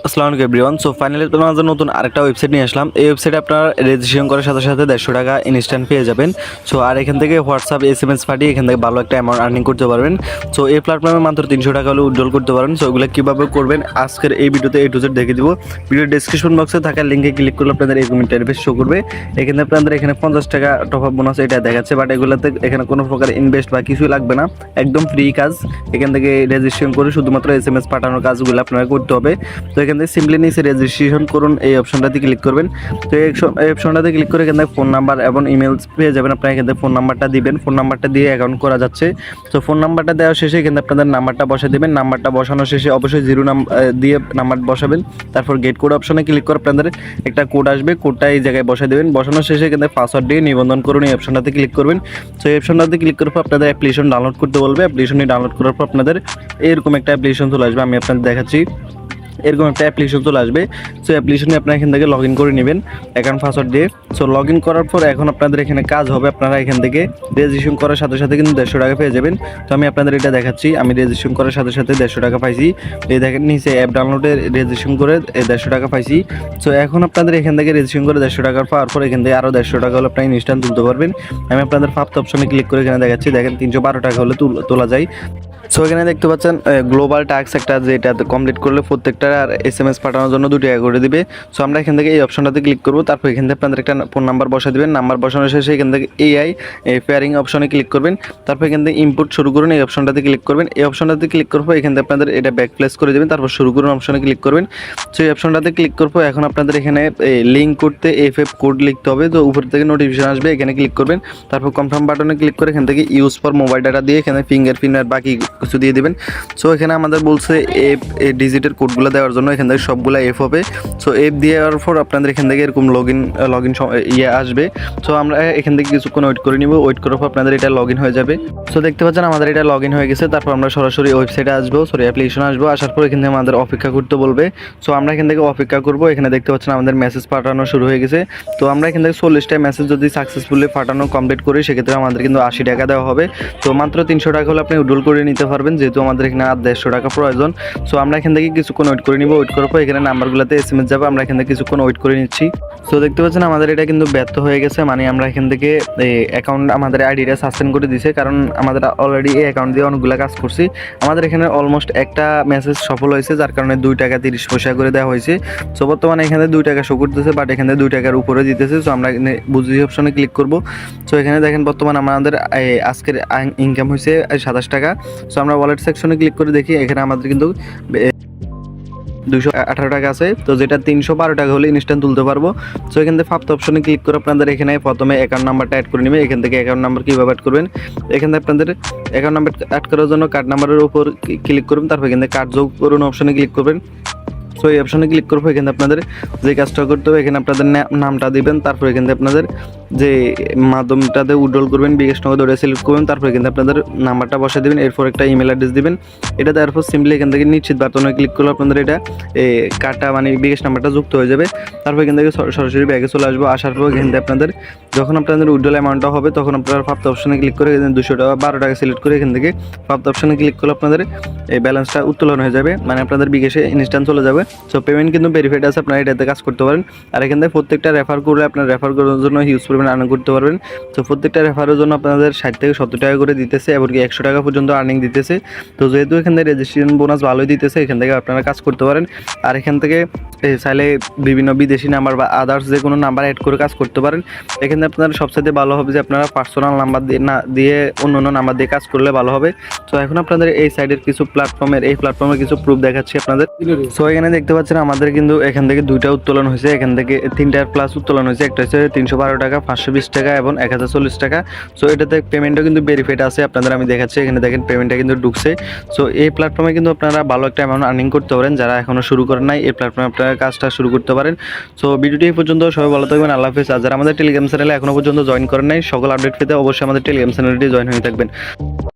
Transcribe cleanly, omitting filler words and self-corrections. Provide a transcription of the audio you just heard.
আসসালামু আলাইকুম everyone. So finally তোমার জন্য নতুন আরেকটা ওয়েবসাইট নিয়ে আসলাম। এই ওয়েবসাইটে আপনারা রেজিস্ট্রেশন করার সাথে সাথে 150 টাকা ইনস্ট্যান্ট পেয়ে যাবেন। সো আর এখান থেকে হোয়াটসঅ্যাপ SMS পাঠিয়ে এখান থেকে ভালো একটা অ্যামাউন্ট আর্নিং করতে পারবেন। সো এই প্ল্যাটফর্মে মাত্র 300 টাকা হলে উইথড্রল করতে পারেন। সো এগুলো কীভাবে করবেন আজকের এই ভিডিওতে A to Z দেখে দিব। ভিডিওর ডেসক্রিপশন বক্সে থাকা লিঙ্কে ক্লিক করলে আপনাদের এরকম ইন্টারফেস শো করবে। এখানে আপনাদের এখানে 50 টাকা টপ আপ বোনাস এটা দেখাচ্ছে, বাট এগুলোতে এখানে কোনো প্রকার ইনভেস্ট বা কিছুই লাগবে না, একদম ফ্রি কাজ। এখান থেকে রেজিস্ট্রেশন করে শুধুমাত্র SMS পাঠানোর কাজগুলো আপনারা করতে হবে। তো এখান থেকে সিম্পলি নিচে রেজিস্ট্রেশন করুন এই অপশনটাতে ক্লিক করবেন। তো এই অপশনটাতে ক্লিক করে এখান থেকে ফোন নাম্বার এবং ইমেল পেয়ে যাবেন। আপনারা এখান থেকে ফোন নাম্বারটা দিবেন, ফোন নাম্বারটা দিয়ে অ্যাকাউন্ট করা যাচ্ছে। তো ফোন নাম্বারটা দেওয়া শেষে এখানে আপনাদের নাম্বারটা বসে দেবেন। নাম্বারটা বসানোর শেষে অবশ্যই 0 দিয়ে নাম্বার বসাবেন। তারপর গেট কোড অপশনে ক্লিক করে আপনাদের একটা কোড আসবে, কোডটা এই জায়গায় বসে দেবেন। বসানোর শেষে এখান থেকে পাসওয়ার্ড দিয়ে নিবন্ধন করুন এই অপশনটাতে ক্লিক করবেন। তো এই অপশনটাতে ক্লিক করার পর আপনাদের অ্যাপ্লিকেশন ডাউনলোড করতে বলবে। অ্যাপ্লিকেশনটি ডাউনলোড করার পর আপনাদের এরকম একটা অ্যাপ্লিকেশন চলে আসবে, আমি আপনাদের দেখাচ্ছি। এরকম একটা অ্যাপ্লিকেশন চলে আসবে। সো অ্যাপ্লিকেশনে আপনারা এখান থেকে লগ ইন করে নেবেন অ্যাকাউন্ট পাসওয়ার্ড দিয়ে। সো লগ ইন করার পর এখন আপনাদের এখানে কাজ হবে, আপনারা এখান থেকে রেজিস্ট্রেশন করার সাথে সাথে কিন্তু 150 টাকা পেয়ে যাবেন। তো আমি আপনাদের এটা দেখাচ্ছি, আমি রেজিস্ট্রেশন করার সাথে সাথে 150 টাকা পাইছি। এই দেখেন নিচে অ্যাপ ডাউনলোডে রেজিস্ট্রেশন করে 150 টাকা পাইছি। সো এখন আপনাদের এখান থেকে রেজিস্ট্রেশন করে 150 টাকা পাওয়ার পর এখান থেকে আরও 150 টাকা হলে আপনারা ইনস্ট্যান্ট তুলতে পারবেন। আমি আপনাদের ফার্স্ট অপশনে ক্লিক করে এখানে দেখাচ্ছি, দেখেন 312 টাকা হলে তোলা যায়। সো এখানে দেখতে পাচ্ছেন গ্লোবাল টাস্ক একটা, যেটা কমপ্লিট করলে প্রত্যেকটা আর SMS পাঠানোর জন্য 2 টাকা করে দিবে। সো আমরা এখান থেকে এই অপশনটাতে ক্লিক করবো। তারপর এখান থেকে আপনাদের একটা ফোন নাম্বার বসা দেবেন। নাম্বার বসানোর শেষে এখান থেকে AI পেয়ারিং অপশনে ক্লিক করবেন। তারপর এখান থেকে ইনপুট শুরু করুন এই অপশনটাতে ক্লিক করবেন। এই অপশনটাতে ক্লিক করবো, এখান থেকে আপনাদের এটা ব্যাক প্লেস করে দেবেন। তারপর শুরু করুন অপশনে ক্লিক করবেন। সো এই অপশনটাতে ক্লিক করবো। এখন আপনাদের এখানে লিঙ্ক করতে FF কোড লিখতে হবে। তো উপর থেকে নোটিফিকেশন আসবে, এখানে ক্লিক করবেন। তারপর কনফার্ম বাটনে ক্লিক করে এখান থেকে ইউজ ফর মোবাইল ডাটা দিয়ে এখানে ফিঙ্গারপ্রিন্ট আর বাকি কিছু দিয়ে দেবেন। সো এখানে আমাদের বলছে এফ ডিজিটের কোডগুলো দেওয়ার জন্য, এখান থেকে সবগুলো এফ হবে। সো এফ দেওয়ার পর আপনাদের এখান থেকে এরকম লগ ইন আসবে। সো আমরা এখান থেকে কিছুক্ষণ ওয়েট করে নিব। ওয়েট করার পর আপনাদের এটা লগ ইন হয়ে যাবে। সো দেখতে পাচ্ছেন আমাদের এটা লগ ইন হয়ে গেছে। তারপর আমরা সরাসরি ওয়েবসাইটে আসবো, অ্যাপ্লিকেশন আসবো। আসার পর এখান থেকে আমাদের অপেক্ষা করতে বলবে। সো আমরা এখান থেকে অপেক্ষা করবো। এখানে দেখতে পাচ্ছেন আমাদের মেসেজ পাঠানো শুরু হয়ে গেছে। তো আমরা এখান থেকে 40টা মেসেজ যদি সাকসেসফুলি পাঠানো কমপ্লিট করি, সেক্ষেত্রে আমাদের কিন্তু 80 টাকা দেওয়া হবে। তো মাত্র 300 টাকা হলে আপনি উইথড্রল করে নিতে পারবেন, যেহেতু আমাদের এখানে আর 150 টাকা প্রয়োজন। সো আমরা এখান থেকে কিছুক্ষণ ওয়েট করে নিব। ওয়েট করার পর এখানে নাম্বারগুলোতে SMS যাবে, আমরা এখান থেকে কিছুক্ষণ ওয়েট করে নিচ্ছি। সো দেখতে পাচ্ছেন আমাদের এটা কিন্তু ব্যর্থ হয়ে গেছে, মানে আমরা এখান থেকে অ্যাকাউন্ট আমাদের আইডিটা সাসপেন্ড করে দিয়েছে, কারণ আমাদের অলরেডি এই অ্যাকাউন্ট দিয়ে অনেকগুলো কাজ করছি। আমাদের এখানে অলমোস্ট একটা মেসেজ সফল হয়েছে, যার কারণে 2 টাকা 30 পয়সা করে দেওয়া হয়েছে। সো বর্তমানে এখানে 2 টাকা শো করতেছে, বাট এখানে 2 টাকার উপরে দিতেছে। সো আমরা এখানে বুঝি অপশনে ক্লিক করব। সো এখানে দেখেন বর্তমানে আমাদের আজকের ইনকাম হয়েছে 27 টাকা। সো আমরা ওয়ালেট সেকশনে ক্লিক করে দেখি, এখানে আমাদের কিন্তু 218 টাকা আছে। তো যেটা 312 টাকা হলে ইনস্ট্যান্ট তুলতে পারবো। সো এখান থেকে ফার্স্ট অপশনে ক্লিক করে আপনাদের এখানে প্রথমে অ্যাকাউন্ট নাম্বারটা অ্যাড করে নেবে। এখান থেকে অ্যাকাউন্ট নাম্বার কীভাবে অ্যাড করবেন, এখান থেকে আপনাদের অ্যাকাউন্ট নাম্বার অ্যাড করার জন্য কার্ড নাম্বারের উপর ক্লিক করবেন। তারপর এখান থেকে কার্ড যোগ করুন অপশনে ক্লিক করবেন। সো এই অপশনে ক্লিক করবো। এখানে আপনাদের যে কাজটা করতে হবে, এখানে আপনাদের নামটা দিবেন। তারপর এখানে আপনাদের যে মাধ্যমটাতে উইথড্রল করবেন, বিকাশ নগদ ওটা সিলেক্ট করবেন। তারপর এখানে আপনাদের নাম্বারটা বসে দেবেন, এরপর একটা ইমেল অ্যাড্রেস দিবেন। এটা দেওয়ার পর সিম্পলি এখান থেকে নিশ্চিত বাটনে ক্লিক করলে আপনাদের এটা কার্ডটা মানে বিকাশ নাম্বারটা যুক্ত হয়ে যাবে। তারপর এখান থেকে সরাসরি ব্যাগে চলে আসবো। আসার পর এখান থেকে আপনাদের যখন আপনাদের উইথড্রল অ্যামাউন্টটা হবে, তখন আপনারা ফার্স্ট অপশনে ক্লিক করে 200 টাকা 12 টাকা সিলেক্ট করে এখান থেকে ফার্স্ট অপশনে ক্লিক করলে আপনাদের এই ব্যালেন্সটা উত্তোলন হয়ে যাবে, মানে আপনাদের বিকাশে ইনস্ট্যান্ট চলে যাবে। সো পেমেন্ট কিন্তু ভেরিফাইড আছে, আপনারা এটাতে কাজ করতে পারেন। আর এখান থেকে প্রত্যেকটা রেফার করলে আপনার রেফার করার জন্য হিউজ পরিমাণ আর্নিং করতে পারবেন। তো প্রত্যেকটা রেফারের জন্য আপনাদের 60 থেকে 70 টাকা করে দিতেছে, এমনকি 100 টাকা পর্যন্ত আর্নিং দিতেছে। তো যেহেতু এখান থেকে রেজিস্ট্রেশন বোনাস ভালোই দিতেছে, এখান থেকে আপনারা কাজ করতে পারেন। আর এখান থেকে চাইলে বিভিন্ন বিদেশি নাম্বার বা আদার্স যে কোনো নাম্বার অ্যাড করে কাজ করতে পারেন। এখানে আপনারা সবচেয়ে ভালো হবে যে আপনারা পার্সোনাল নাম্বার দিয়ে অন্য নাম্বার দিয়ে কাজ করলে ভালো হবে। তো এখন আপনাদের এই সাইডের কিছু প্ল্যাটফর্মের কিছু প্রুফ দেখাচ্ছি আপনাদের। সো এখানে দেখতে পাচ্ছেন আমাদের কিন্তু এখান থেকে 2টা উত্তোলন হয়েছে, এখান থেকে 3টার প্লাস উত্তোলন হয়েছে। একটা হচ্ছে 312 টাকা, 520 টাকা এবং 1040 টাকা। সো এটাতে পেমেন্টও কিন্তু ভেরিফাইড আছে, আপনাদের আমি দেখাচ্ছি। এখানে দেখেন পেমেন্টটা কিন্তু ঢুকছে। সো এই প্ল্যাটফর্মে কিন্তু আপনারা ভালো একটা অ্যামাউন্ট আর্নিং করতে পারেন। যারা এখনো শুরু করেন নাই, এই প্ল্যাটফর্মে আপনারা কাজটা শুরু করতে পারেন। সো ভিডিওটি এই পর্যন্ত, সবাই ভালো থাকবেন, আল্লাহ হাফেজ। আর যারা আমাদের টেলিগ্রাম চ্যানেলে এখনো পর্যন্ত জয়েন করেন নাই, সকল আপডেট পেতে অবশ্যই আমাদের টেলিগ্রাম চ্যানেলটি জয়েন হয়ে থাকবেন।